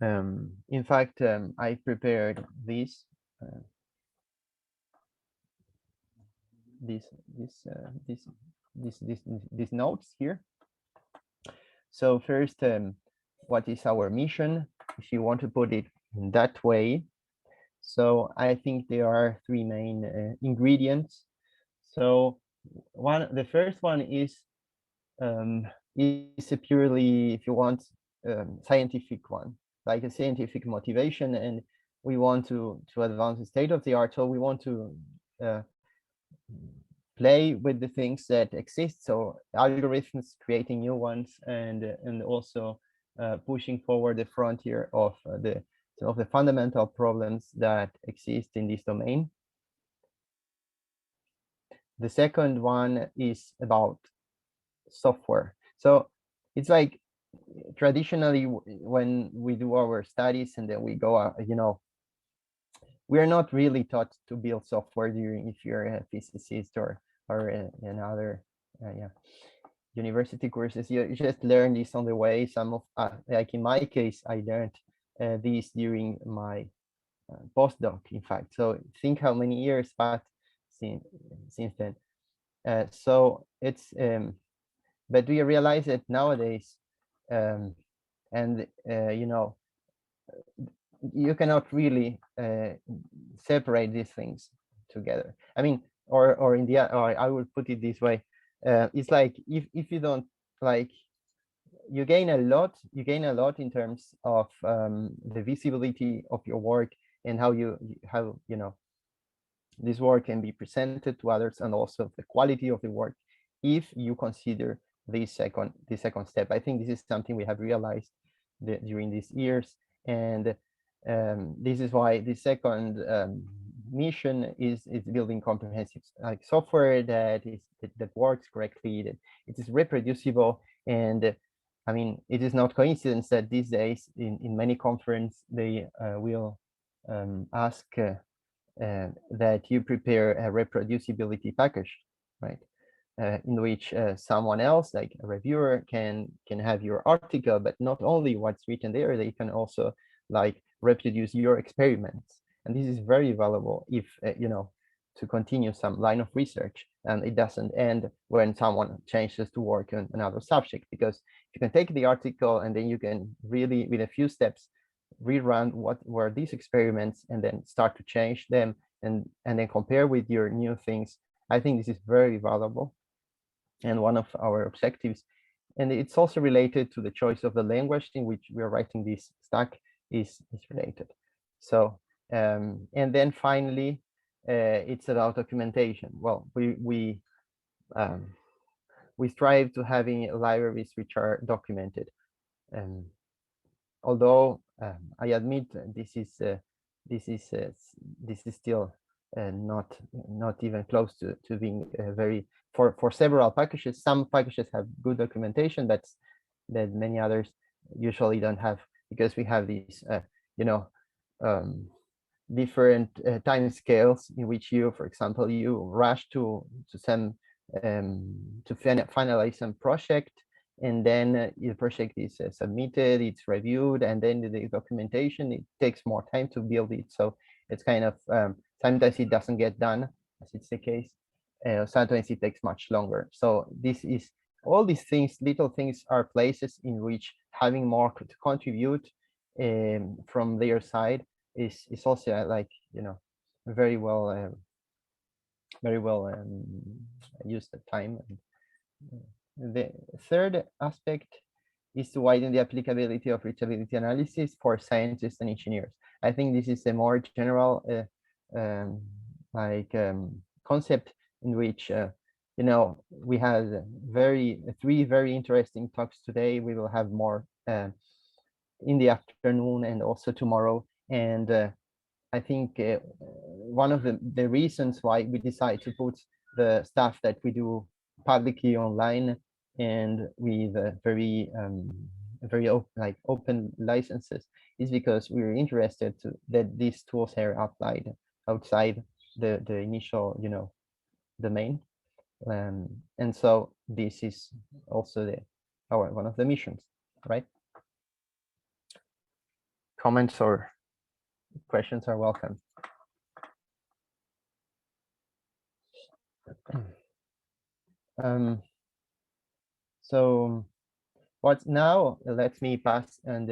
In fact, I prepared this uh, this this this these notes here. So first, what is our mission? If you want to put it in that way, so I think there are three main ingredients. So the first one is a purely, if you want, scientific one, like a scientific motivation, and we want to advance the state of the art. So we want to uh, play with the things that exist. So algorithms, creating new ones, and also pushing forward the frontier of the fundamental problems that exist in this domain. The second one is about software. So it's like traditionally when we do our studies and then we go, we're not really taught to build software during, if you're a physicist or another yeah, university courses. You just learn this on the way. Some of like in my case, I learned this during my postdoc, in fact. So think how many years passed since then. So it's but we realize that nowadays, um, and you cannot really separate these things together. I mean, or in the, or I would put it this way: it's like if you don't, like, you gain a lot. You gain a lot in terms of the visibility of your work and how this work can be presented to others, and also the quality of the work, if you consider the second step. I think this is something we have realized during these years, and this is why the second mission is building comprehensive like software that works correctly, that it is reproducible. And I mean, it is not coincidence that these days in many conferences they will ask that you prepare a reproducibility package, right? In which someone else, like a reviewer, can have your article, but not only what's written there, they can also like reproduce your experiments. And this is very valuable if to continue some line of research, and it doesn't end when someone changes to work on another subject, because you can take the article and then you can really, with a few steps, rerun what were these experiments and then start to change them, and then compare with your new things. I think this is very valuable and one of our objectives. And it's also related to the choice of the language in which we are writing this stack is related. So and then finally, it's about documentation. Well, um, we strive to having libraries which are documented. Um, Although I admit this is uh, this is still not even close to being very, for several packages. Some packages have good documentation that many others usually don't have, because we have these you know um, different time scales in which you, for example, you rush to some to finalize some project, and then the project is submitted, it's reviewed, and then the documentation, it takes more time to build it. So it's kind of sometimes it doesn't get done, as it's the case. Sometimes it takes much longer. So this is all these things, little things, are places in which having more to contribute from their side is also like very well very well used at time. The third aspect is to widen the applicability of reachability analysis for scientists and engineers. I think this is a more general concept in which we had three very interesting talks today. We will have more in the afternoon and also tomorrow. And I think one of the reasons why we decide to put the stuff that we do publicly online and with very open licenses is because we're interested that these tools are applied outside the initial domain. And so this is also our one of the missions, right? comments or questions are welcome. So what now? Let me pass and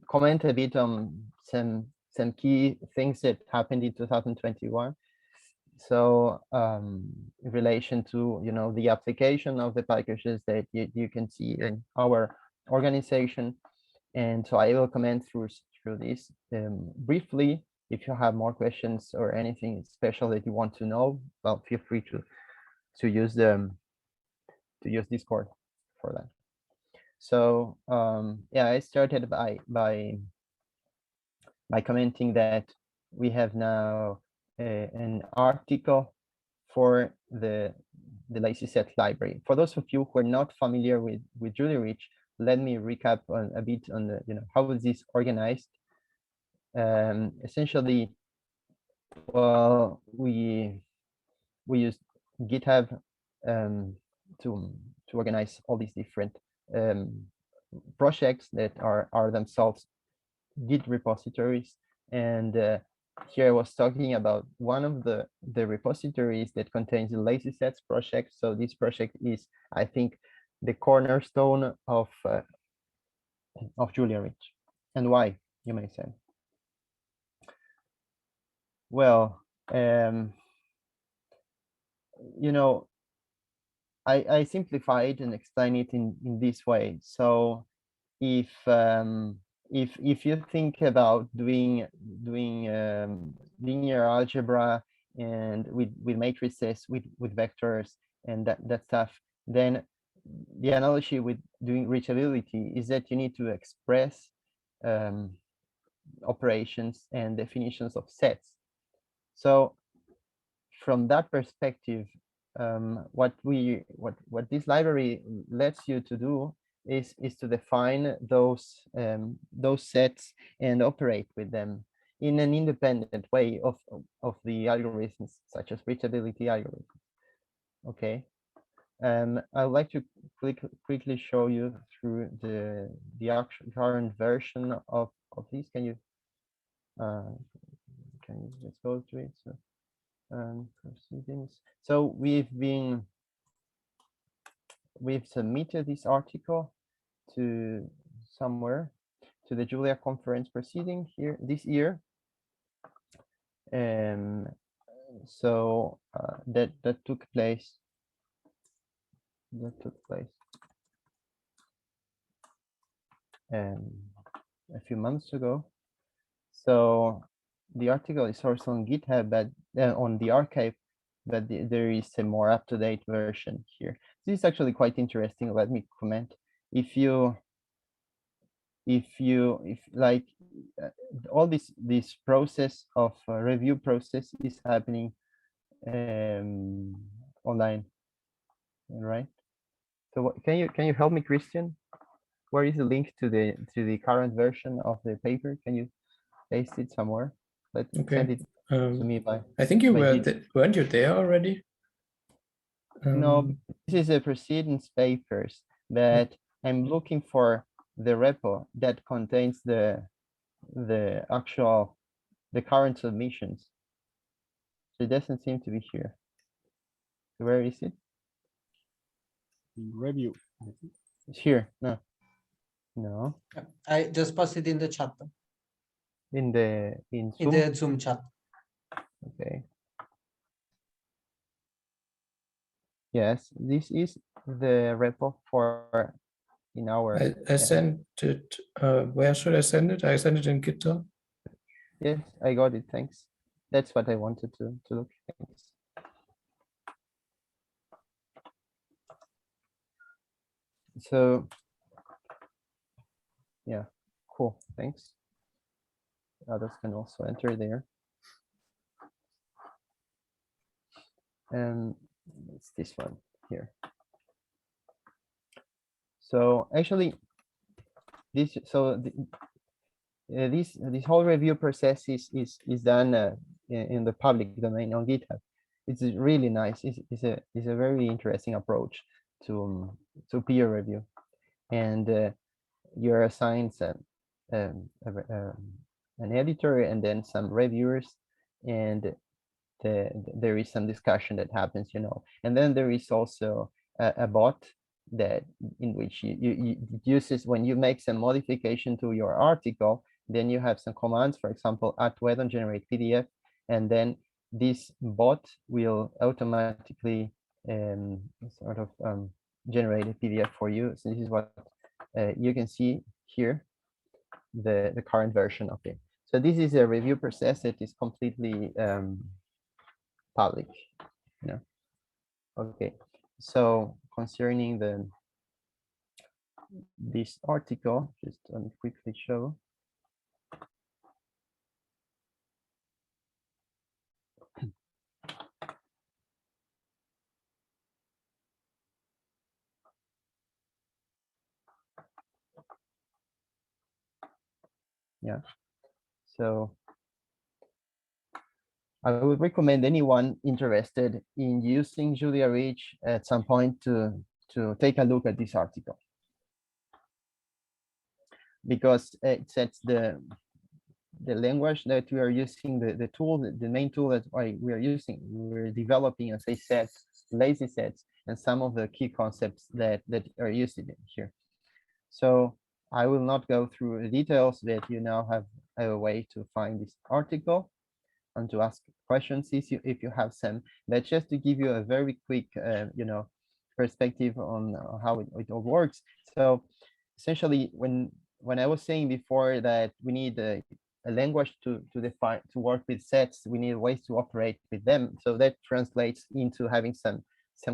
comment a bit on some key things that happened in 2021. So in relation to the application of the packages that you can see in our organization, and so I will comment through this briefly. If you have more questions or anything special that you want to know, well, feel free to use Discord for that. So yeah, I started by commenting that we have now an article for the lazy set library. For those of you who are not familiar with JuliaReach, let me recap a bit on the how is this organized. Essentially, well, we use GitHub to organize all these different projects that are themselves Git repositories. And here I was talking about one of the repositories that contains the lazy sets project. So this project is, I think, the cornerstone of JuliaReach. And why, you may say? Well, I simplify it and explain it in this way. So if you think about doing linear algebra and with matrices, with vectors and that stuff, then the analogy with doing reachability is that you need to express operations and definitions of sets. So from that perspective, what this library lets you to do is to define those sets and operate with them in an independent way of the algorithms, such as reachability algorithms. Okay, I'd like to quickly show you through the actual current version of this. Can you let's go to it. So proceedings. So we've submitted this article to somewhere, to the Julia conference proceeding here this year. So that took place. A few months ago. So the article is also on GitHub, but on the archive, but there is a more up-to-date version here. This is actually quite interesting. Let me comment. If like all this process of review process is happening online, right? So can you help me, Christian? Where is the link to the current version of the paper? Can you paste it somewhere? Let's send it to me by. I think you weren't you there already? No, this is a proceedings papers, but I'm looking for the repo that contains the current submissions. So it doesn't seem to be here. So where is it? In review. It's here. No. I just posted in the chat. In the Zoom? In the Zoom chat. Okay. Yes, this is the repo for in our. I sent it. Where should I send it? I sent it in GitHub. Yes, I got it. Thanks. That's what I wanted to look. Thanks. So yeah, cool. Thanks. Others can also enter there. And it's this one here. So actually, this whole review process is done in the public domain on GitHub. It's really nice. It's a very interesting approach to peer review, and you're assigned an editor and then some reviewers, and there is some discussion that happens, and then there is also a bot that in which you it uses when you make some modification to your article, then you have some commands, for example, @weather generate PDF, and then this bot will automatically sort of generate a PDF for you. So this is what you can see here, the current version of it. So this is a review process that is completely public. Okay, so concerning this article, just let me quickly show. Yeah, so I would recommend anyone interested in using JuliaReach at some point to take a look at this article, because it sets the language that we are using, the tool, the main tool that we are using. We're developing, as I said, lazy sets and some of the key concepts that are used in here. So I will not go through the details, but you now have a way to find this article and to ask questions if you have some. But just to give you a very quick, perspective on how it all works. So essentially, when I was saying before that we need a language to define, to work with sets, we need ways to operate with them. So that translates into having some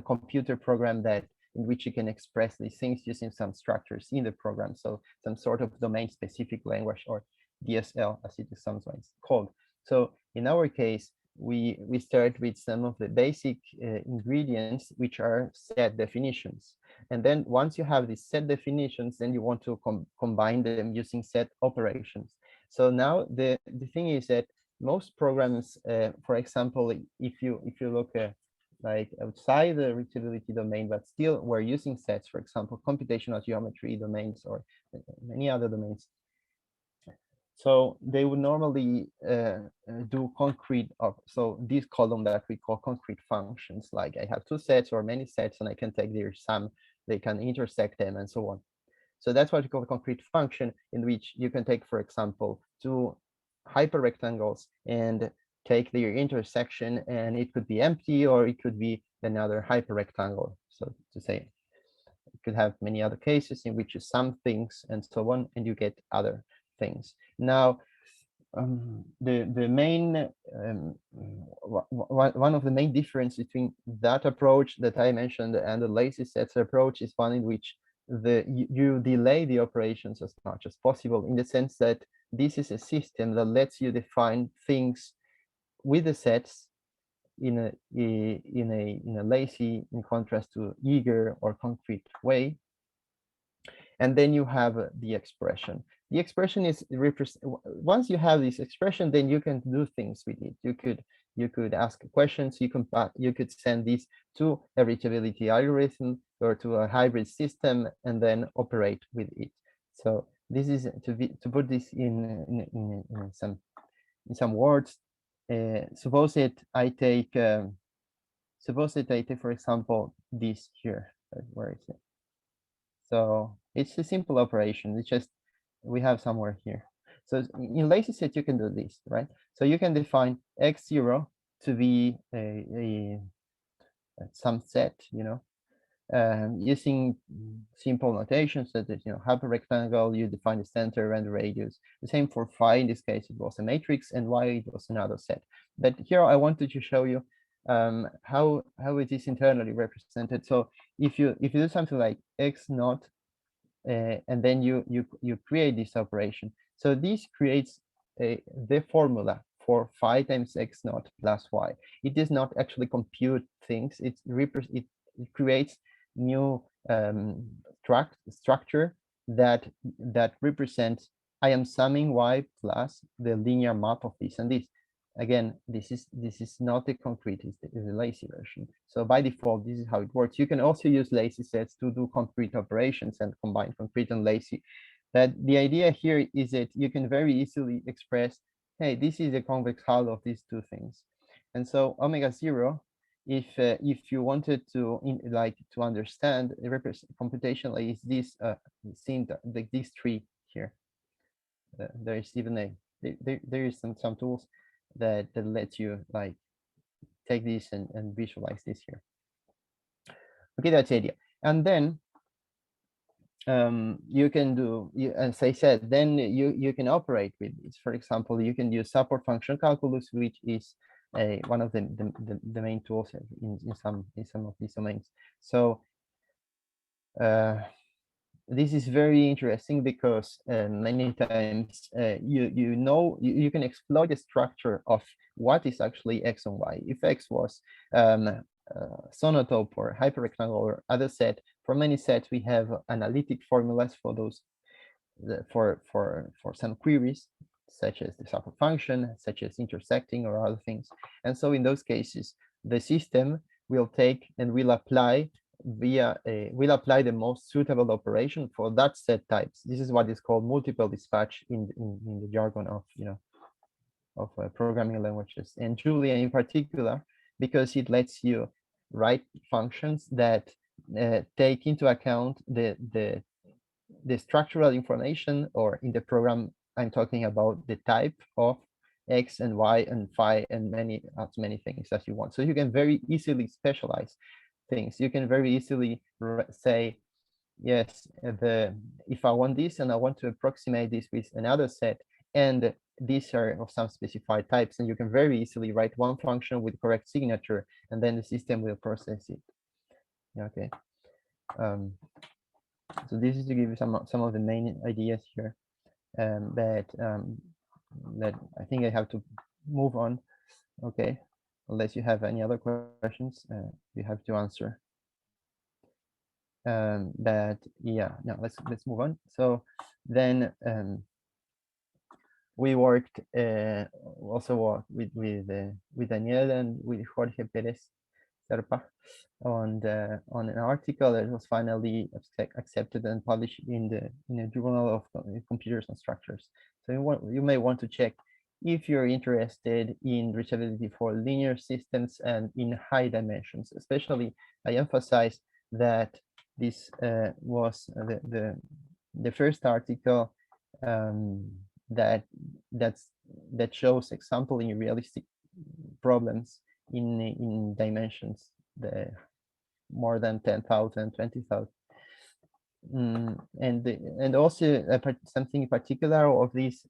computer program that in which you can express these things using some structures in the program. So some sort of domain specific language, or DSL as it is sometimes called. So in our case, we start with some of the basic ingredients, which are set definitions. And then once you have these set definitions, then you want to combine them using set operations. So now the thing is that most programs, for example, if you look at like outside the reachability domain, but still we're using sets, for example, computational geometry domains or many other domains. So they would normally do concrete so this column that we call concrete functions, like I have two sets or many sets and I can take their sum, they can intersect them and so on. So that's what we call a concrete function, in which you can take, for example, two hyperrectangles and take their intersection, and it could be empty or it could be another hyperrectangle. So to say, you could have many other cases in which you sum things and so on, and you get other things. Now, the main one of the main difference between that approach that I mentioned and the lazy sets approach is one in which you delay the operations as much as possible, in the sense that this is a system that lets you define things with the sets in a lazy, in contrast to eager or concrete way. And then you have the expression. The expression is once you have this expression, then you can do things with it. You could ask questions. You could send this to a reachability algorithm or to a hybrid system, and then operate with it. So this is to put this in some words. Suppose I take for example this here. Where is it? So it's a simple operation. It's just we have somewhere here. So in lazy set you can do this, right? So you can define x0 to be some set, using simple notations such as hyperrectangle. You define the center and the radius. The same for phi. In this case, it was a matrix, and y it was another set. But here I wanted to show you how it is internally represented. So if you do something like x0, and then you create this operation. So this creates the formula for phi times x0 plus y. It does not actually compute things. It creates new structure that represents I am summing y plus the linear map of this and this. Again, this is not the concrete, it's the lazy version. So by default, this is how it works. You can also use lazy sets to do concrete operations and combine concrete and lazy. That the idea here is that you can very easily express, hey, this is a convex hull of these two things. And so omega 0, if you wanted to to understand computationally, is this seen like these three here. There is even there is some tools that let you like take this and visualize this here. Okay, that's the idea. And then you can do, as I said, then you can operate with this. For example, you can use support function calculus, which is one of the main tools in some of these domains. So this is very interesting because many times you can exploit the structure of what is actually x and y. If x was sonotope or hyperrectangle or other set, for many sets we have analytic formulas for those for some queries, such as the support function, such as intersecting or other things. And so in those cases, the system will take and will apply will apply the most suitable operation for that set types. This is what is called multiple dispatch in the jargon of programming languages, and Julia in particular, because it lets you write functions that take into account the structural information, or in the program I'm talking about the type of x and y and phi and as many things as you want. So you can very easily specialize things. You can very easily say, yes, if I want this and I want to approximate this with another set, and these are of some specified types, and you can very easily write one function with correct signature, and then the system will process it. Okay. So this is to give you some of the main ideas here, that I think I have to move on. Okay, unless you have any other questions, you have to answer. But yeah, no, let's move on. So then we worked also with Daniel and with Jorge Perez Serpa on an article that was finally accepted and published in the Journal of Computers and Structures. So you may want to check if you're interested in reachability for linear systems and in high dimensions. Especially, I emphasize that this was the first article that shows example in realistic problems in dimensions, the more than 10,000, 20,000. And also something particular of this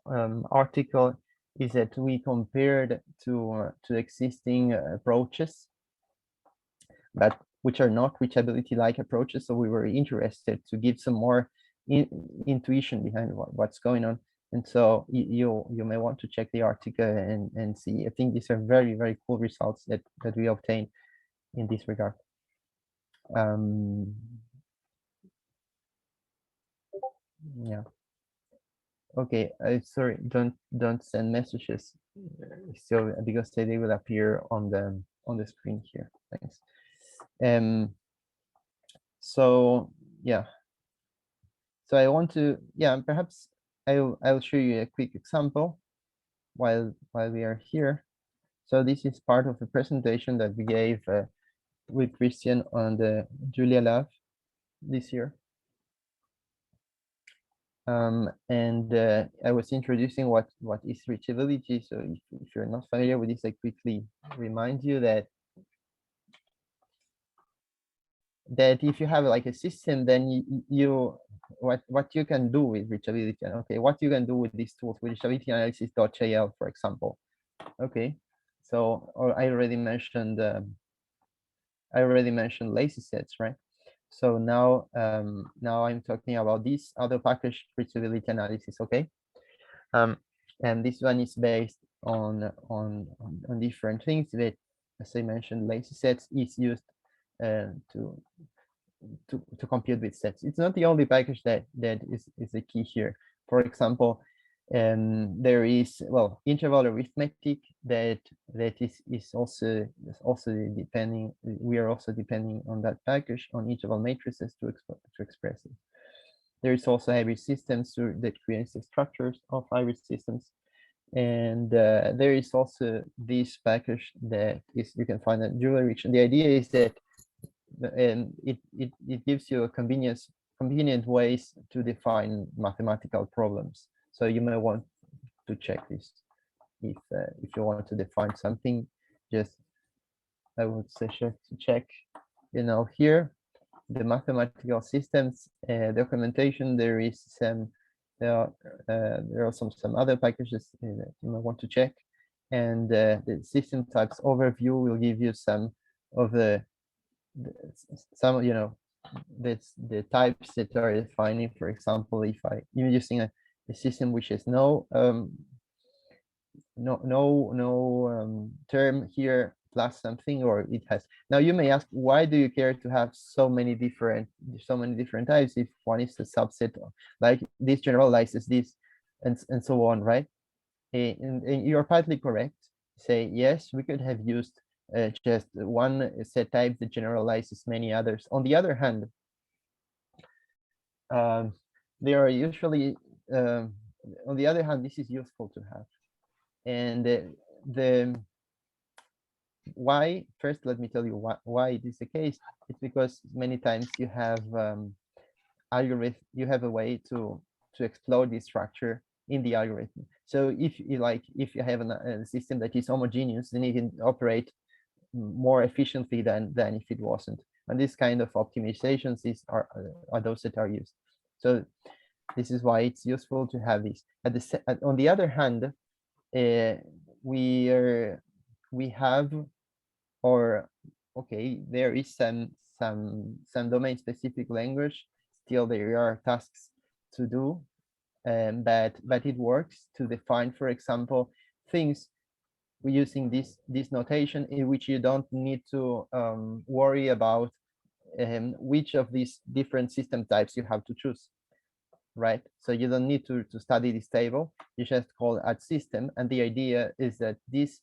article is that we compared to existing approaches, but which are not reachability-like approaches. So we were interested to give some more intuition behind what's going on. And so you may want to check the article and see. I think these are very, very cool results that we obtained in this regard. Yeah. Okay. Sorry. Don't send messages. So because they will appear on the screen here. Thanks. So yeah. So I want to, perhaps I'll show you a quick example while we are here. So this is part of the presentation that we gave with Christian on the Julia Lab this year. And I was introducing what is reachability. So if you're not familiar with this, I quickly remind you that if you have like a system, then what you can do with reachability. Okay, what you can do with these tools, with reachability analysis.jl, for example. Okay, so I already mentioned lazy sets, right? So now I'm talking about this other package, reachability analysis. Okay, and this one is based on different things. That, as I mentioned, lazy sets is used to compute with sets. It's not the only package that is the key here. For example, there is, well, interval arithmetic that is also depending. We are also depending on that package, on interval matrices to express it. There is also hybrid systems that creates the structures of hybrid systems. And there is also this package that is you can find at JuliaReach. And the idea is that it gives you a convenient ways to define mathematical problems. So you may want to check this if you want to define something. Just I would suggest to check, here the mathematical systems documentation. There is some there are some other packages that you might want to check, and the system types overview will give you some of the the types that are defining. For example, if you're using a system which has no term here plus something, or it has. Now you may ask, why do you care to have so many different types if one is a subset of, like this generalizes this and so on, right? And you're partly correct. Say yes, we could have used just one set type that generalizes many others. On the other hand, they are usually on the other hand, this is useful to have. And the why, first let me tell you why it is the case. It's because many times you have algorithm, you have a way to explore this structure in the algorithm. So if you have a system that is homogeneous, then you can operate more efficiently than if it wasn't. And this kind of optimizations are those that are used. So this is why it's useful to have this. On the other hand, we have, or okay, there is some domain specific language. Still there are tasks to do, but it works to define, for example, things using this notation in which you don't need to worry about which of these different system types you have to choose, right? So you don't need to study this table. You just call add system, and the idea is that this.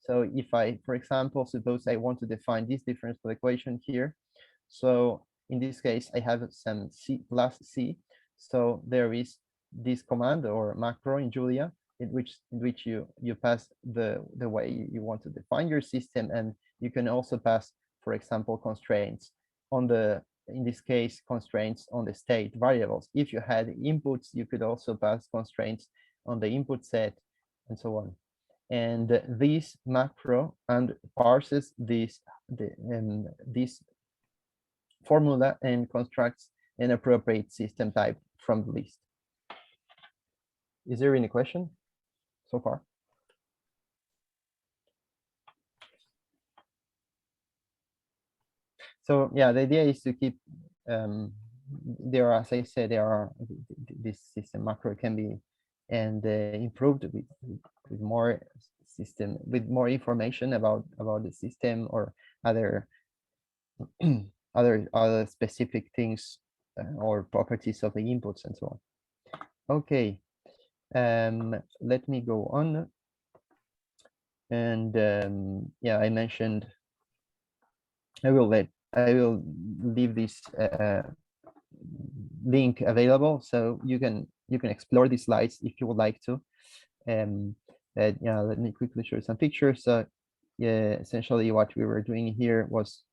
So if I, for example, suppose I want to define this differential equation here. So in this case, I have some C plus C. So there is this command or macro in Julia in which you pass the way you want to define your system, and you can also pass, for example, constraints on the, in this case, constraints on the state variables. If you had inputs, you could also pass constraints on the input set and so on. And this macro and parses this formula and constructs an appropriate system type from the list. Is there any question so far? So yeah, the idea is to keep there are, as I said, this system macro can be improved with more information about the system or other other specific things or properties of the inputs and so on. Okay, let me go on. And yeah, I mentioned I will leave this link available, so you can explore these slides if you would like to. Yeah, let me quickly show some pictures. So yeah, essentially what we were doing here was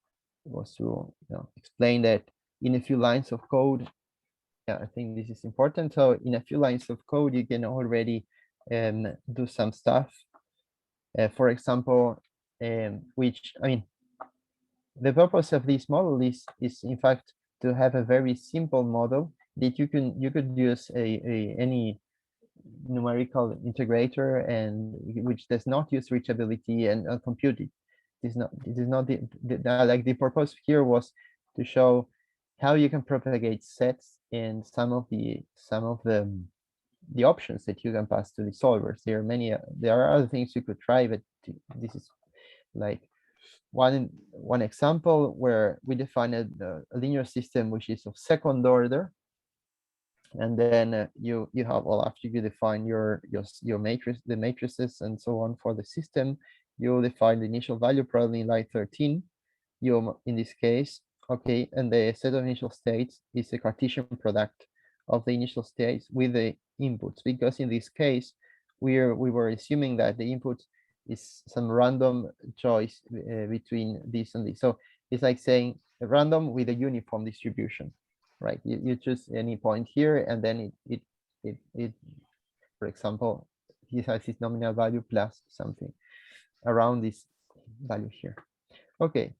to explain that in a few lines of code. Yeah, I think this is important. So in a few lines of code, you can already do some stuff. For example, which, I mean, the purpose of this model is in fact to have a very simple model that you could use any numerical integrator, and which does not use reachability and compute it. It is not like the purpose here was to show how you can propagate sets and some of the options that you can pass to the solvers. There are other things you could try, but this is like one example where we define a linear system which is of second order, and then you have, well, after you define your matrix, the matrices and so on for the system, you define the initial value probably in line 13. You, in this case, okay, and the set of initial states is a Cartesian product of the initial states with the inputs, because in this case, we were assuming that the input is some random choice between this and this. So it's like saying random with a uniform distribution, right? You choose any point here, and then it for example, he has his nominal value plus something around this value here. Okay.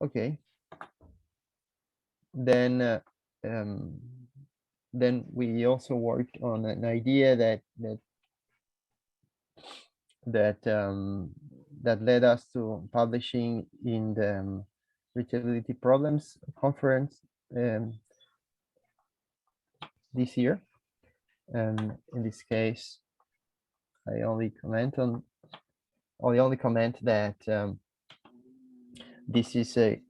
Okay. Then we also worked on an idea that led us to publishing in the Reachability Problems conference this year. In this case, I only comment that this is a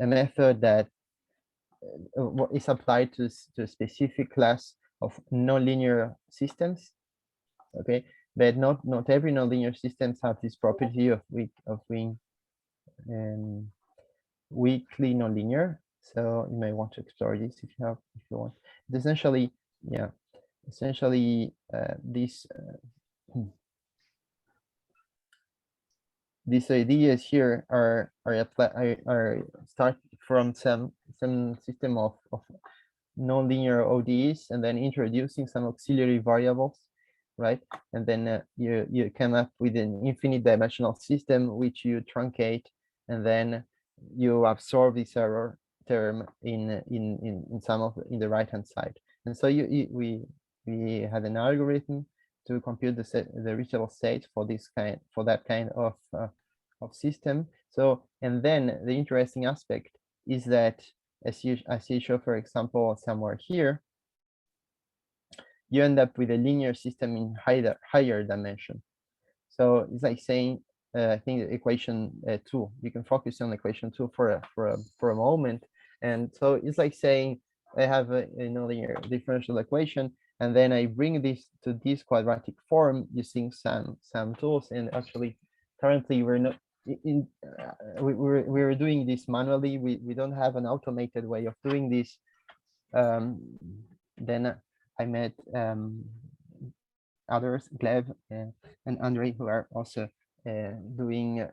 method that is applied to a specific class of nonlinear systems. Okay, but not every nonlinear systems have this property of being weakly nonlinear. So you may want to explore this if you want. But essentially, yeah, these ideas here are start from some system of nonlinear ODEs, and then introducing some auxiliary variables, right? And then you come up with an infinite dimensional system which you truncate, and then you absorb this error term in the right hand side. And so we had an algorithm to compute the reachable state for that kind of system. So, and then the interesting aspect is that as you show, for example, somewhere here, you end up with a linear system in higher dimension. So it's like saying, I think equation 2. You can focus on equation 2 for a moment, and so it's like saying I have a linear differential equation, and then I bring this to this quadratic form using some tools. And actually, currently we're not we're doing this manually. We don't have an automated way of doing this. Then I met others, Gleb and Andre, who are also doing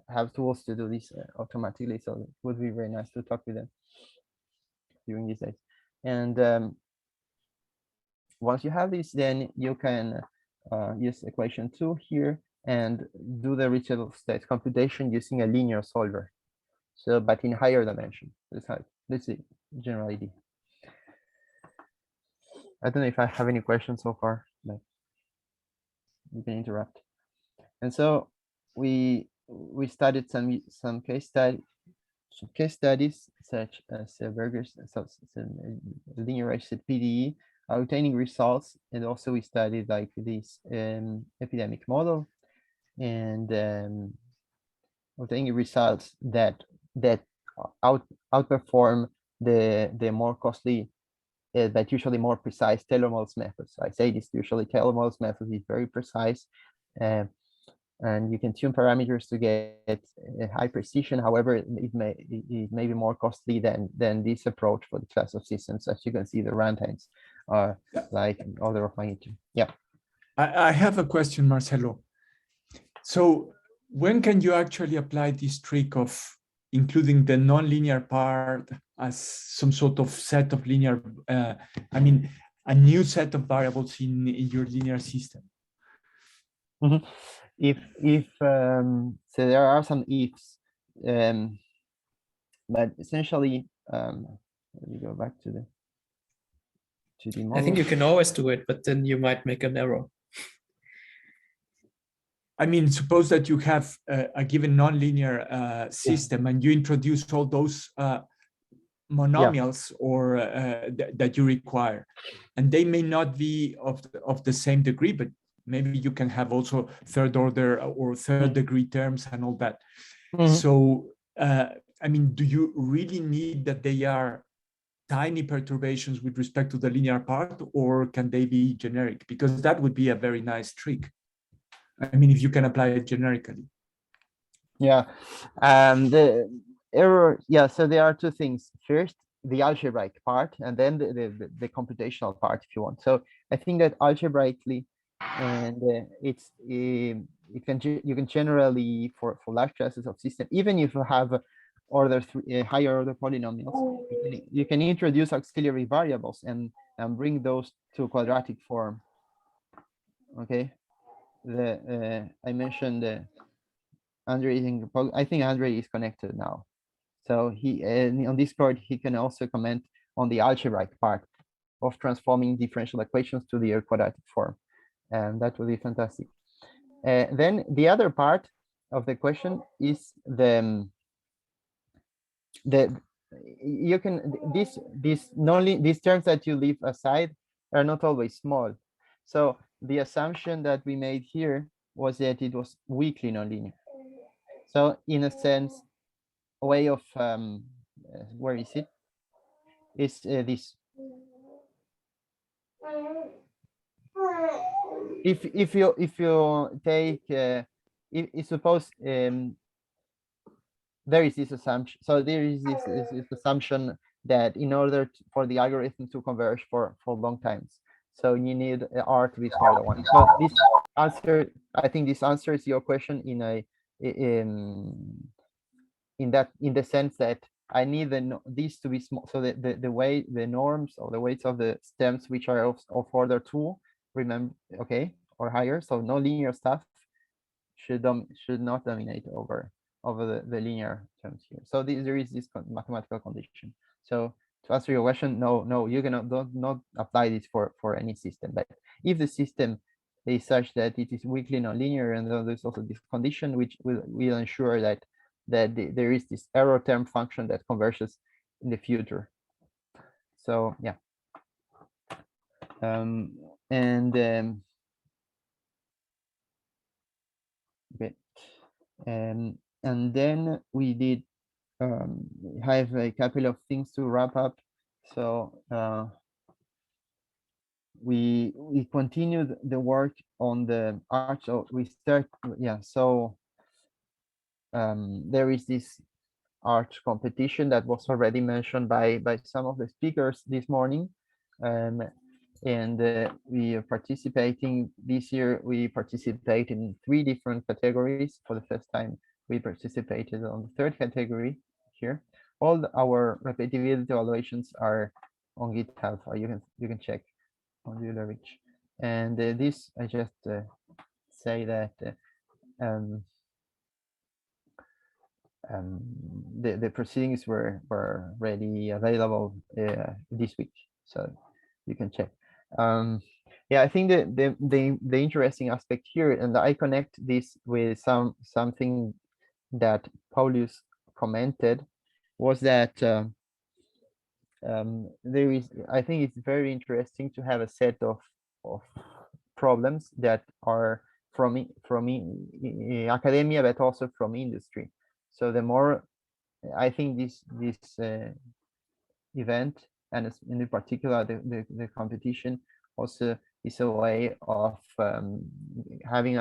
have tools to do this automatically. So it would be very nice to talk with them during these days. And once you have this, then you can use equation 2 here and do the reachable state computation using a linear solver. So, but in higher dimension. That's the general idea. I don't know if I have any questions so far, but you can interrupt. And so we studied some case studies such as Berger's linearized PDE, obtaining results, and also we studied like this epidemic model, and obtaining results that outperform the more costly but usually more precise Taylor models methods. So I say this usually Taylor models method is very precise, and you can tune parameters to get high precision. However, it may be more costly than this approach for the class of systems. As you can see, the runtimes are like an order of magnitude. Yeah. I have a question, Marcelo. So when can you actually apply this trick of including the nonlinear part as some sort of set of linear, I mean, a new set of variables in your linear system? Mm-hmm. If so there are some ifs, but essentially, let me go back to the model. I think you can always do it, but then you might make an error. I mean, suppose that you have a given nonlinear system, and you introduce all those monomials or that you require, and they may not be of the same degree, but maybe you can have also third order or third degree terms and all that. So, I mean, do you really need that they are tiny perturbations with respect to the linear part, or can they be generic? Because that would be a very nice trick. I mean, if you can apply it generically. Yeah, error, yeah, so there are two things. First, the algebraic part, and then the computational part, if you want. So I think that algebraically, and it can you can generally for large classes of system, even if you have higher order polynomials, you can introduce auxiliary variables and bring those to quadratic form. Okay, I mentioned Andre. I think Andre is connected now. So he on Discord, he can also comment on the algebraic part of transforming differential equations to the quadratic form. And that would be fantastic. Then the other part of the question is you can these terms that you leave aside are not always small. So the assumption that we made here was that it was weakly nonlinear. So in a sense, a way of where is it? Is this? If you take if suppose there is this assumption, so there is this assumption that in order for the algorithm to converge for long times, so you need R to be smaller than 1. So this answer, I think this answers your question in the sense that I need these to be small, so the norms or the weights of the stems which are of order 2, remember, okay, or higher, so no linear stuff should not dominate over the linear terms here. So there is this mathematical condition. So to answer your question, no, you cannot not apply this for any system. But if the system is such that it is weakly nonlinear, and there's also this condition which will ensure that there is this error term function that converges in the future. So yeah. Okay. And then we did have a couple of things to wrap up. So we continued the work on the arch. So we start, yeah. So there is this arch competition that was already mentioned by some of the speakers this morning. And we are participating this year. We participate in 3 different categories. For the first time, we participated on the 3rd category here. All our repeatability evaluations are on GitHub. You can check on JuliaReach. And this, I just say that the proceedings were already available this week, so you can check. Yeah, I think the interesting aspect here, and I connect this with something that Paulus commented, was that there is, I think it's very interesting to have a set of problems that are from academia, but also from industry. So the more, I think this event, and in particular the competition, also is a way of having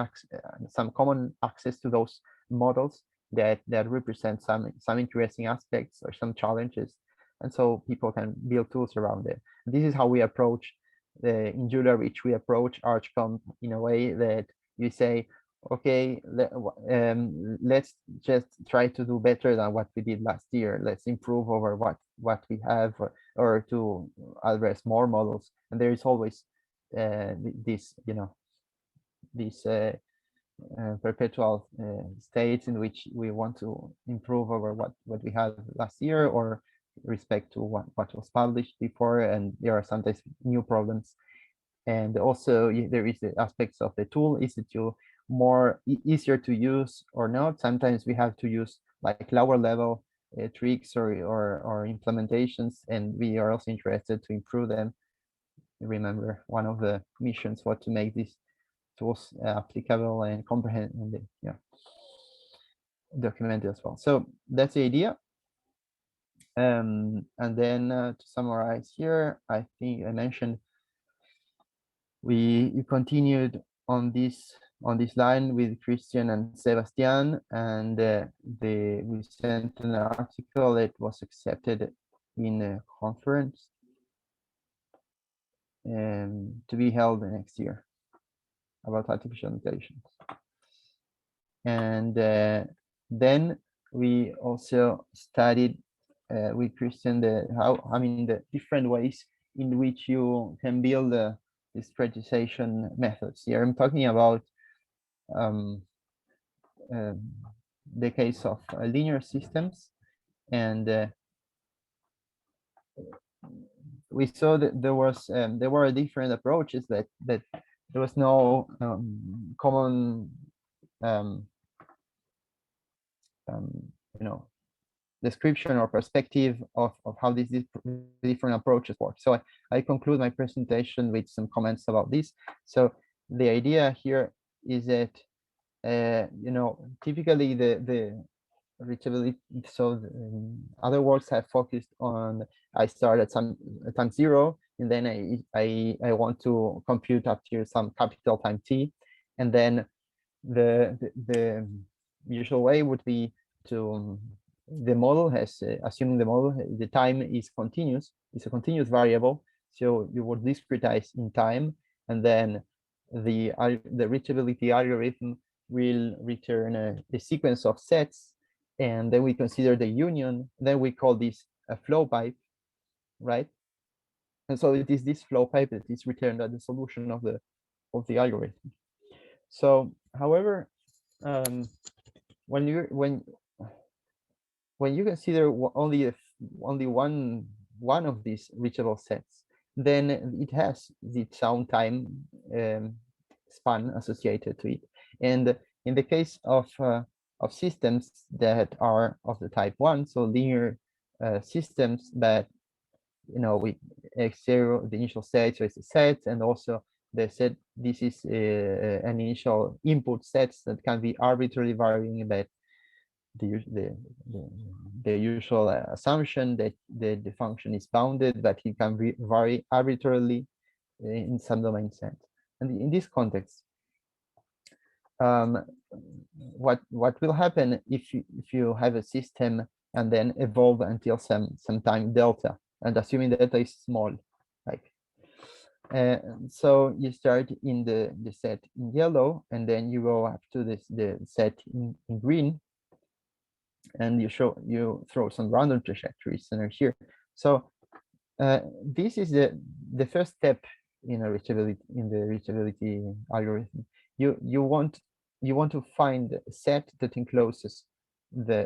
some common access to those models that represent some interesting aspects or some challenges, and so people can build tools around it. This is how we approach in JuliaReach. We approach ArchComp in a way that you say, okay, let's just try to do better than what we did last year. Let's improve over what we have, or to address more models. And there is always this, this perpetual state in which we want to improve over what we had last year, or respect to what was published before, and there are sometimes new problems. And also there is the aspects of the tool. Is it easier to use or not? Sometimes we have to use like lower level tricks or implementations, and we are also interested to improve them. Remember, one of the missions was to make these tools applicable and comprehensive, and documented as well. So that's the idea. And then to summarize here, I think I mentioned we continued on this on this line with Christian and Sebastian, and we sent an article that was accepted in a conference to be held next year about artificial intelligence. And then we also studied with Christian the different ways in which you can build this prioritization methods. Here I'm talking about the case of linear systems, and we saw that there were different approaches that there was no common description or perspective of how these different approaches work. So I conclude my presentation with some comments about this. So the idea here is that typically the reachability. So other works have focused on I start at some time 0, and then I want to compute up to some capital time t, and then the usual way would be to the model has assuming the time is continuous. It's a continuous variable, so you would discretize in time, and then the reachability algorithm will return a sequence of sets, and then we consider the union. Then we call this a flow pipe, right? And so it is this flow pipe that is returned as the solution of the algorithm. So, however, when you consider only one of these reachable sets, then it has its own time span associated to it. And in the case of systems that are of the type 1, so linear systems that with x0 the initial state, so it's a set, and also the set, this is an initial input sets that can be arbitrarily varying, but the usual assumption that the function is bounded, but it can vary arbitrarily in some domain sense. And in this context, what will happen if you have a system and then evolve until some time delta, and assuming delta is small, like so you start in the set in yellow, and then you go up to the set in green, and you throw some random trajectories center here. So this is the first step in the reachability algorithm. You want to find a set that encloses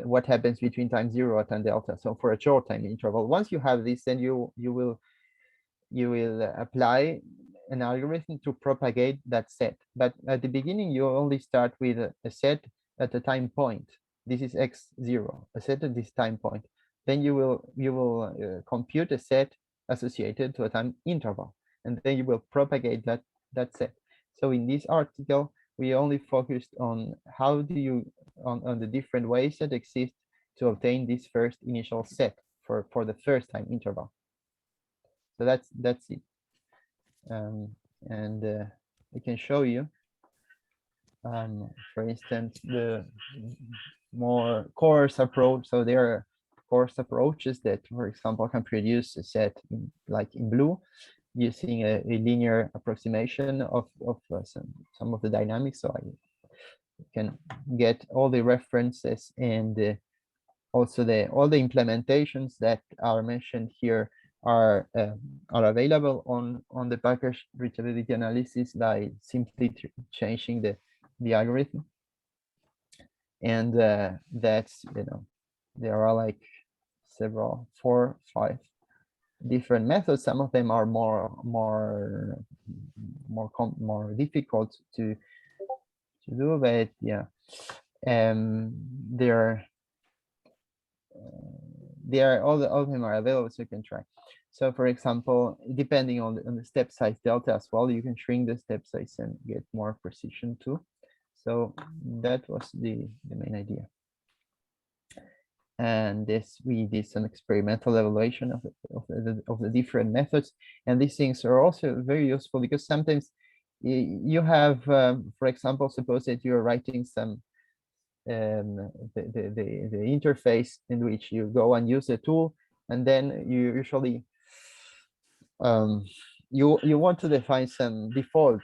what happens between time 0 and time delta. So for a short time interval, once you have this, then you will apply an algorithm to propagate that set. But at the beginning, you only start with a set at a time point. This is x0, a set at this time point. Then you will compute a set associated to a time interval, and then you will propagate that set. So in this article, we only focused on how do you on the different ways that exist to obtain this first initial set for the first time interval. So that's it. And I can show you, for instance, the more coarse approach. So there are coarse approaches that, for example, can produce a set like in blue, using a linear approximation of some of the dynamics. So I can get all the references and also all the implementations that are mentioned here are available on the package reachability analysis by simply changing the algorithm. And that's there are like 4 or 5 different methods. Some of them are more difficult to do, but yeah, all of them are available, so you can try. So for example, depending on the step size delta as well, you can shrink the step size and get more precision too. So that was the main idea. And we did some experimental evaluation of the different methods, and these things are also very useful because sometimes you have, for example, suppose that you're writing some the interface in which you go and use the tool, and then you usually you want to define some default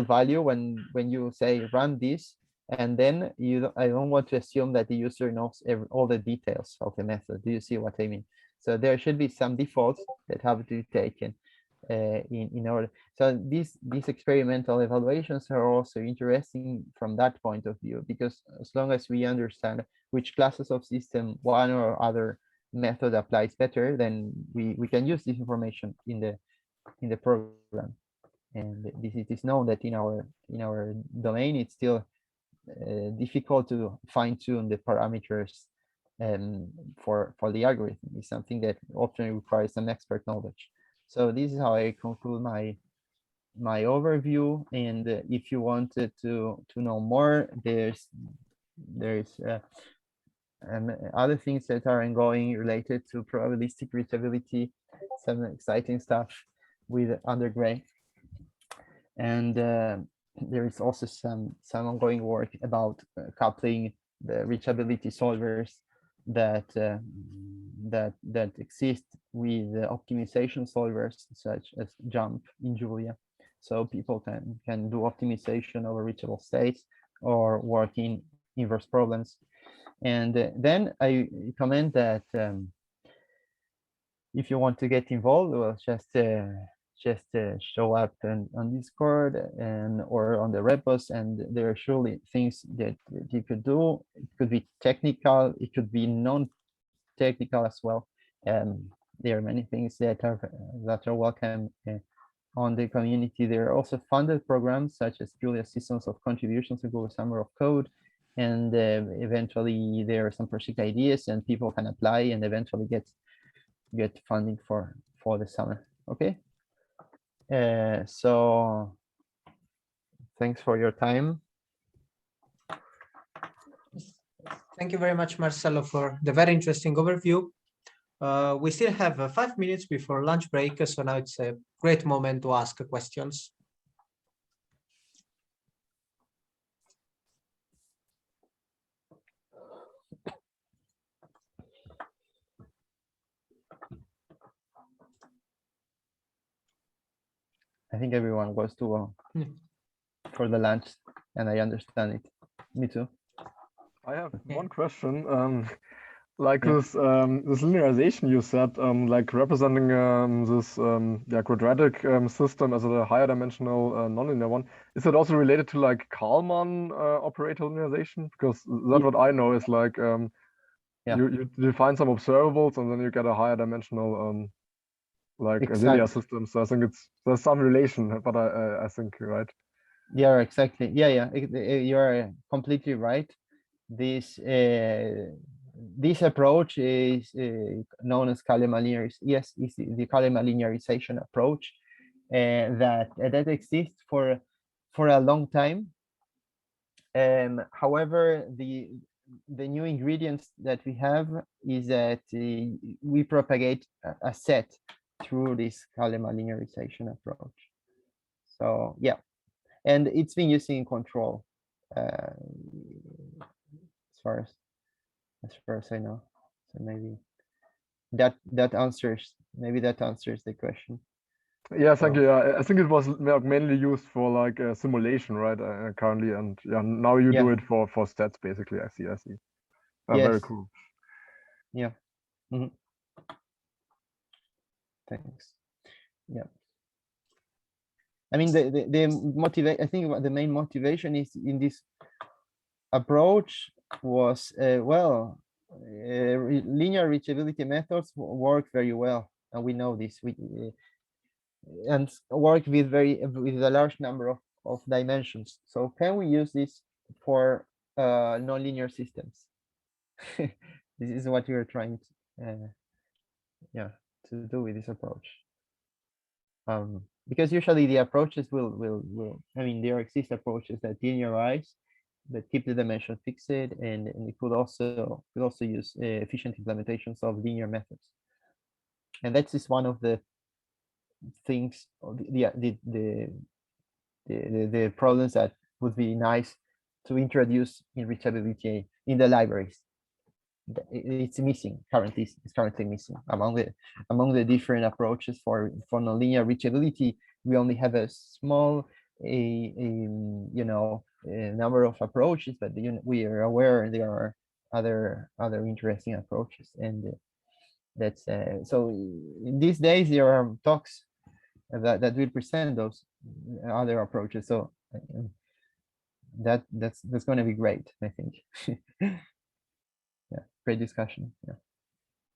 value when you say run this, and then I don't want to assume that the user knows all the details of the method. Do you see what I mean? So there should be some defaults that have to be taken in order. So these experimental evaluations are also interesting from that point of view, because as long as we understand which classes of system one or other method applies better, then we can use this information in the program. And it is known that in our domain, it's still difficult to fine-tune the parameters for the algorithm. It's something that often requires some expert knowledge. So this is how I conclude my overview. And if you wanted to know more, there's other things that are ongoing related to probabilistic reachability, some exciting stuff with undergrad. And there is also some ongoing work about coupling the reachability solvers that exist with optimization solvers such as JUMP in Julia. So people can do optimization over reachable states or work in inverse problems. And then I comment that if you want to get involved, well, just show up on Discord or on the repos, and there are surely things that you could do. It could be technical, it could be non-technical as well. There are many things that are welcome on the community. There are also funded programs such as Julia Systems of Contributions to Google Summer of Code, and eventually there are some project ideas, and people can apply and eventually get funding for the summer. Okay. So thanks for your time. Thank you very much, Marcelo, for the very interesting overview. We still have 5 minutes before lunch break, so now it's a great moment to ask questions. I think everyone goes to for the lunch, and I understand it. Me too. I have Okay. one question. Like Yeah. this linearization you said, like representing this quadratic system as a higher dimensional nonlinear one. Is it also related to like Kalman operator linearization? Because that's what I know is like Yeah. you define some observables and then you get a higher dimensional like a linear Exactly. system. So I think there's some relation, but I think you're right. Yeah, exactly. Yeah. You're completely right. This approach is known as Kalman linearization. Yes, it's the Kalman linearization approach that exists for a long time. However, the new ingredients that we have is that we propagate a set through this Kalman linearization approach. So yeah, and it's been used in control as far as I know. So maybe that answers the question. Yeah, thank So, you. Yeah, I think it was mainly used for like simulation, right? Currently, and yeah, now you do it for stats basically. I see. Very yes. cool. Yeah. Mhm. Thanks. Yeah. I mean, I think the main motivation is in this approach was linear reachability methods work very well, and we know this. And work with a large number of dimensions. So can we use this for nonlinear systems? This is what we are trying to do with this approach. Because usually the approaches will I mean, there exist approaches that linearize, that keep the dimension fixed, and it could also use efficient implementations of linear methods. And that is one of the things, the the problems that would be nice to introduce in reachability in the libraries. It's missing currently. It's currently missing among the different approaches for nonlinear reachability. We only have a small number of approaches, but we are aware there are other interesting approaches, and that's so. In these days, there are talks that will present those other approaches. So that's going to be great, I think. Yeah, great discussion. Yeah.